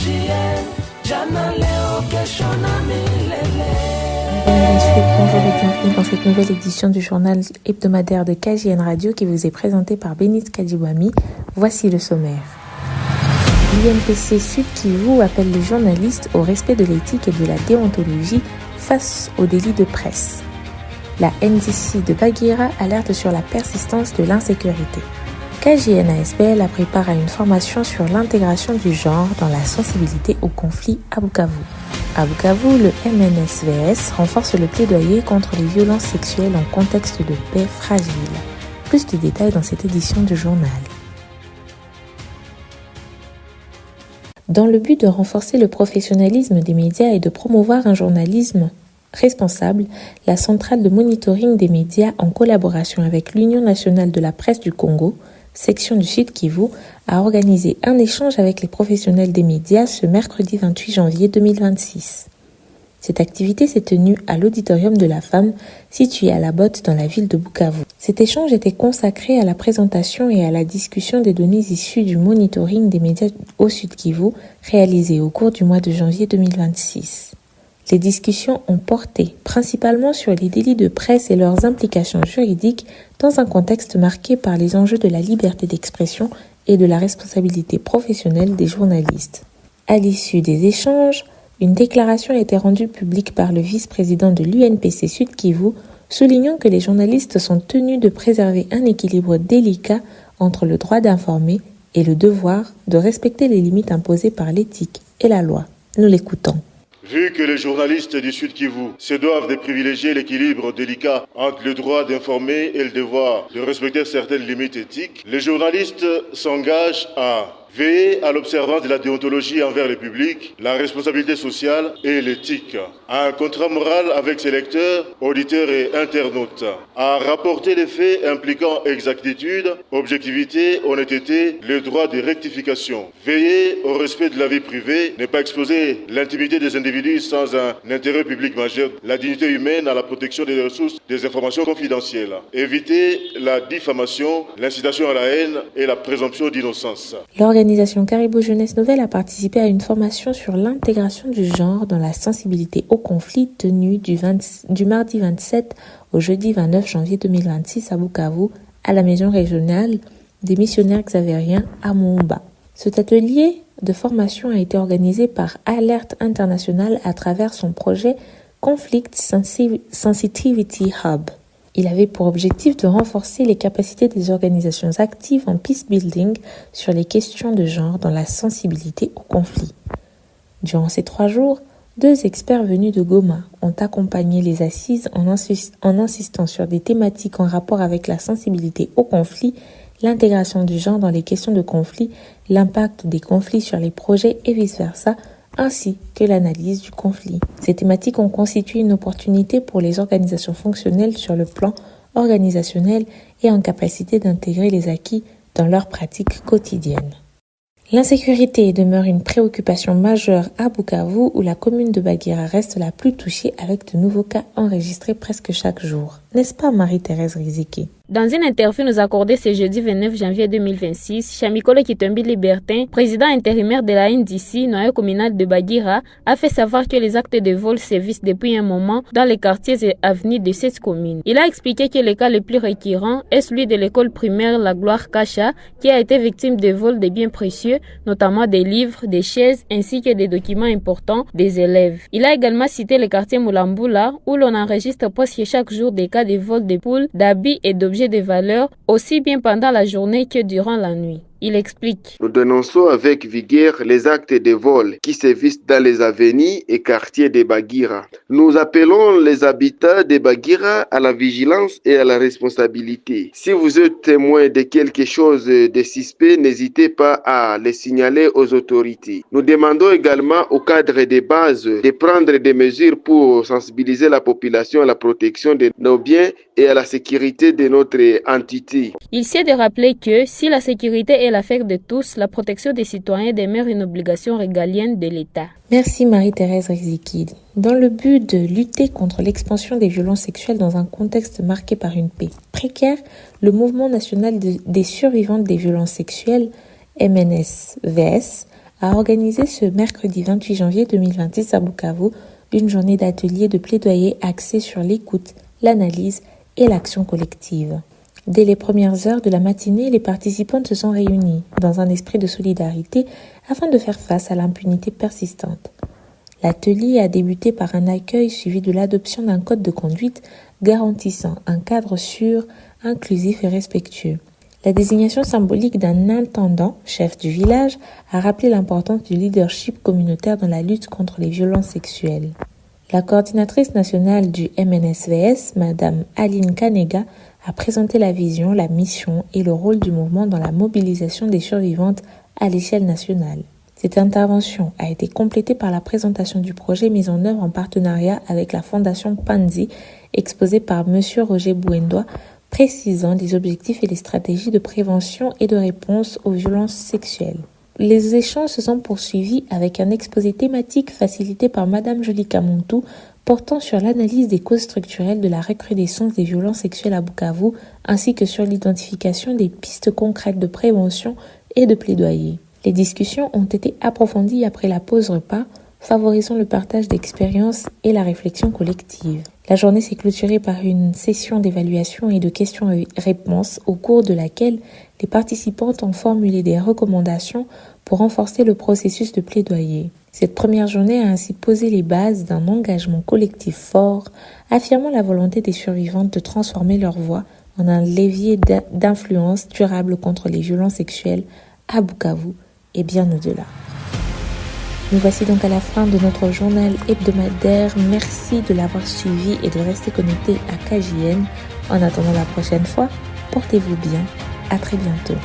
Bonjour et bienvenue dans cette nouvelle édition du journal hebdomadaire de KJN Radio qui vous est présenté par Bénith Kadjiwami. Voici le sommaire. L'UNPC Sud Kivu appelle les journalistes au respect de l'éthique et de la déontologie face aux délits de presse. La NDC de Bagira alerte sur la persistance de l'insécurité. KJN-ASBL a préparé une formation sur l'intégration du genre dans la sensibilité au conflit à Bukavu. À Bukavu, le MNSVS renforce le plaidoyer contre les violences sexuelles en contexte de paix fragile. Plus de détails dans cette édition du journal. Dans le but de renforcer le professionnalisme des médias et de promouvoir un journalisme responsable, la centrale de monitoring des médias, en collaboration avec l'Union nationale de la presse du Congo, section du Sud Kivu, a organisé un échange avec les professionnels des médias ce mercredi 28 janvier 2026. Cette activité s'est tenue à l'auditorium de la femme, situé à la Botte dans la ville de Bukavu. Cet échange était consacré à la présentation et à la discussion des données issues du monitoring des médias au Sud Kivu, réalisé au cours du mois de janvier 2026. Les discussions ont porté principalement sur les délits de presse et leurs implications juridiques dans un contexte marqué par les enjeux de la liberté d'expression et de la responsabilité professionnelle des journalistes. À l'issue des échanges, une déclaration a été rendue publique par le vice-président de l'UNPC Sud Kivu, soulignant que les journalistes sont tenus de préserver un équilibre délicat entre le droit d'informer et le devoir de respecter les limites imposées par l'éthique et la loi. Nous l'écoutons. Vu que les journalistes du Sud Kivu se doivent de privilégier l'équilibre délicat entre le droit d'informer et le devoir de respecter certaines limites éthiques, les journalistes s'engagent à veiller à l'observance de la déontologie envers le public, la responsabilité sociale et l'éthique, à un contrat moral avec ses lecteurs, auditeurs et internautes, à rapporter les faits impliquant exactitude, objectivité, honnêteté, le droit de rectification, veiller au respect de la vie privée, ne pas exposer l'intimité des individus sans un intérêt public majeur, la dignité humaine à la protection des ressources, des informations confidentielles, éviter la diffamation, l'incitation à la haine et la présomption d'innocence. L'organisation Caribou Jeunesse Nouvelle a participé à une formation sur l'intégration du genre dans la sensibilité au conflit tenue du mardi 27 au jeudi 29 janvier 2026 à Bukavu, à la maison régionale des missionnaires xavériens à Moumba. Cet atelier de formation a été organisé par Alerte International à travers son projet Conflict Sensitivity Hub. Il avait pour objectif de renforcer les capacités des organisations actives en peace building sur les questions de genre dans la sensibilité au conflit. Durant ces 3 jours, 2 experts venus de Goma ont accompagné les assises en insistant sur des thématiques en rapport avec la sensibilité au conflit, l'intégration du genre dans les questions de conflit, l'impact des conflits sur les projets et vice-versa, ainsi que l'analyse du conflit. Ces thématiques ont constitué une opportunité pour les organisations fonctionnelles sur le plan organisationnel et en capacité d'intégrer les acquis dans leurs pratiques quotidiennes. L'insécurité demeure une préoccupation majeure à Bukavu, où la commune de Bagira reste la plus touchée avec de nouveaux cas enregistrés presque chaque jour. N'est-ce pas Marie-Thérèse Riziki? Dans une interview nous accordée ce jeudi 29 janvier 2026, Chamikolo Kitombi Libertin, président intérimaire de la NDC, noyau communal de Bagira, a fait savoir que les actes de vol sévissent depuis un moment dans les quartiers et avenues de cette commune. Il a expliqué que le cas le plus récurrent est celui de l'école primaire La Gloire Kacha, qui a été victime de vols de biens précieux, notamment des livres, des chaises ainsi que des documents importants des élèves. Il a également cité le quartier Mulambula, où l'on enregistre presque chaque jour des cas de vol de poules, d'habits et d'objets de valeur, aussi bien pendant la journée que durant la nuit. Il explique. Nous dénonçons avec vigueur les actes de vol qui sévissent dans les avenues et quartiers de Bagira. Nous appelons les habitants de Bagira à la vigilance et à la responsabilité. Si vous êtes témoin de quelque chose de suspect, n'hésitez pas à le signaler aux autorités. Nous demandons également au cadre de base de prendre des mesures pour sensibiliser la population à la protection de nos biens et à la sécurité de notre entité. Il s'est de rappeler que si la sécurité est l'affaire de tous, la protection des citoyens demeure une obligation régalienne de l'État. Merci Marie-Thérèse Riziki. Dans le but de lutter contre l'expansion des violences sexuelles dans un contexte marqué par une paix précaire, le Mouvement national des survivantes des violences sexuelles, MNSVS, a organisé ce mercredi 28 janvier 2026 à Bukavu une journée d'atelier de plaidoyer axée sur l'écoute, l'analyse et l'action collective. Dès les premières heures de la matinée, les participantes se sont réunies dans un esprit de solidarité afin de faire face à l'impunité persistante. L'atelier a débuté par un accueil suivi de l'adoption d'un code de conduite garantissant un cadre sûr, inclusif et respectueux. La désignation symbolique d'un intendant, chef du village, a rappelé l'importance du leadership communautaire dans la lutte contre les violences sexuelles. La coordinatrice nationale du MNSVS, Madame Aline Kanega, a présenté la vision, la mission et le rôle du mouvement dans la mobilisation des survivantes à l'échelle nationale. Cette intervention a été complétée par la présentation du projet mis en œuvre en partenariat avec la Fondation Panzi, exposée par M. Roger Bouendois, précisant les objectifs et les stratégies de prévention et de réponse aux violences sexuelles. Les échanges se sont poursuivis avec un exposé thématique facilité par Madame Jolie Kamontou portant sur l'analyse des causes structurelles de la recrudescence des violences sexuelles à Bukavu ainsi que sur l'identification des pistes concrètes de prévention et de plaidoyer. Les discussions ont été approfondies après la pause repas, favorisant le partage d'expériences et la réflexion collective. La journée s'est clôturée par une session d'évaluation et de questions-réponses au cours de laquelle les participantes ont formulé des recommandations pour renforcer le processus de plaidoyer. Cette première journée a ainsi posé les bases d'un engagement collectif fort, affirmant la volonté des survivantes de transformer leur voix en un levier d'influence durable contre les violences sexuelles à Bukavu et bien au-delà. Nous voici donc à la fin de notre journal hebdomadaire. Merci de l'avoir suivi et de rester connecté à KJN. En attendant la prochaine fois, portez-vous bien. À très bientôt.